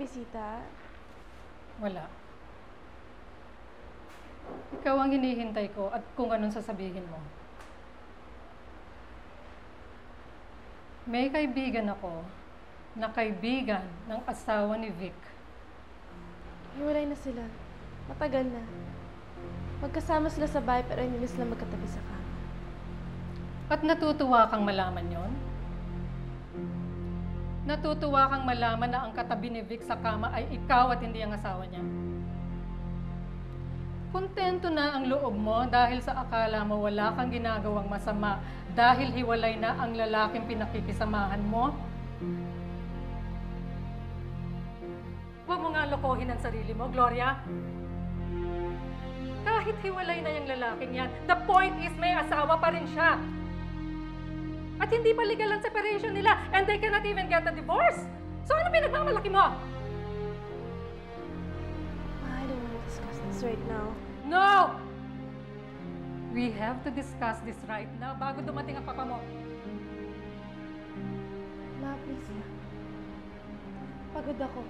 bisita? Wala. Ikaw ang hinihintay ko at kung anong sasabihin mo. May kaibigan ako na kaibigan ng asawa ni Vic. Hiwalay na sila. Matagal na. Magkasama sila sa bahay pero hindi na sila magkatabi sa kama. At natutuwa kang malaman yon? Natutuwa kang malaman na ang katabi ni Vic sa kama ay ikaw at hindi ang asawa niya? Kontento na ang loob mo dahil sa akala mo wala kang ginagawang masama dahil hiwalay na ang lalaking pinakikisamahan mo? Huwag mo nga lokohin ang sarili mo, Gloria. Kahit hiwalay na yung lalaking yan, the point is may asawa pa rin siya. At hindi pa legal ang separation nila and they cannot even get a divorce. So ano pinagmamalaki mo? I don't want to discuss this right now. No! We have to discuss this right now bago dumating ang papa mo. Ma, please na. Pagod ako.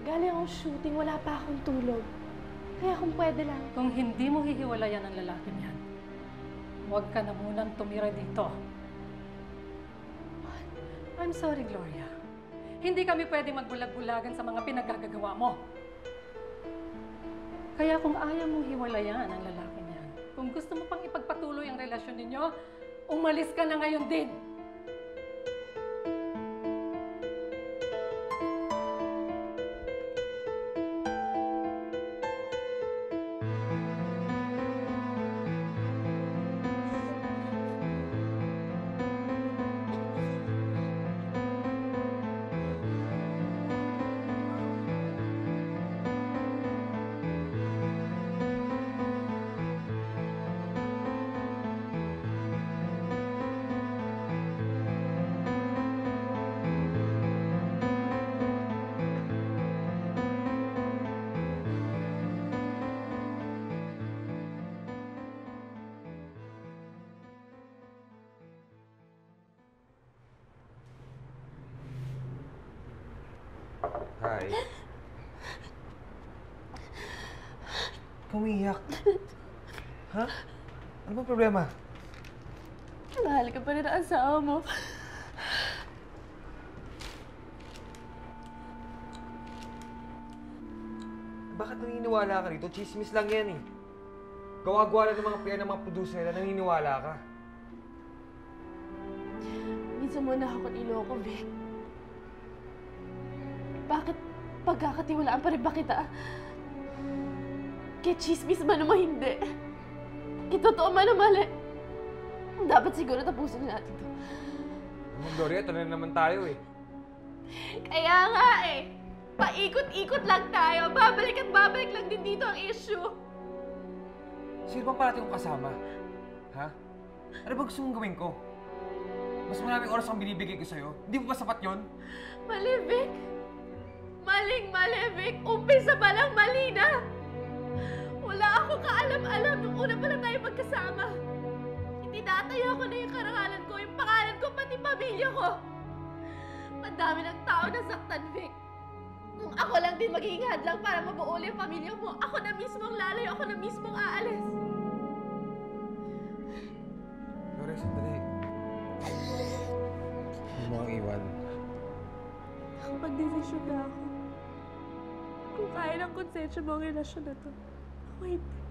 Galing akong shooting, wala pa akong tulog. Kaya kung pwede lang. Kung hindi mo hihiwalayan ang lalaking yan, huwag ka na munang tumira dito. I'm sorry, Gloria. Hindi kami pwede magbulag-bulagan sa mga pinaggagawa mo. Kaya kung ayaw mong hiwalayan ang lalaking yan, kung gusto mo pang ipagpatuloy ang relasyon ninyo, umalis ka na ngayon din. Hi. Umiyak. Ha? Ano bang problema? Mahal ka pa rin ang asawa mo. Bakit naniniwala ka rito? Chismis lang yan eh. Gawa-gawa lang ng mga PR ng mga producer na naniniwala ka. Minsan mo na ako niloko, Vic. Bakit pagkakatiwalaan pa rin ba kita? Kaya chismis man naman hindi. Kaya totoo man na mali. Dapat siguro tapusin na natin to. Gloria, ito na naman tayo eh. Kaya nga eh. Paikot-ikot lang tayo. Babalik at babalik lang din dito ang issue. Sino bang parati kong kasama? Ha? Ano ba gusto mong gawin ko? Mas maraming oras ang binibigay ko sa'yo. Hindi mo ba sapat yun? Mali, Vic. Maling-mali, Vic. Umpisa pa lang mali na. Wala akong kaalam-alam nung una pa lang tayo magkasama. Itinatayo ko na yung karangalan ko, yung pangalan ko, pati pamilya ko. Madami ng tao na saktan, Vic. Kung ako lang din magiging hadlang para mabuo yung pamilya mo, ako na mismong lalayo, ako na mismong aalis. Gloria, sandali. Huwag mo akong iwan. Nakapag-desisyon na ako. Kung kaya ng konsensya mo ang relasyon na to, ako hindi.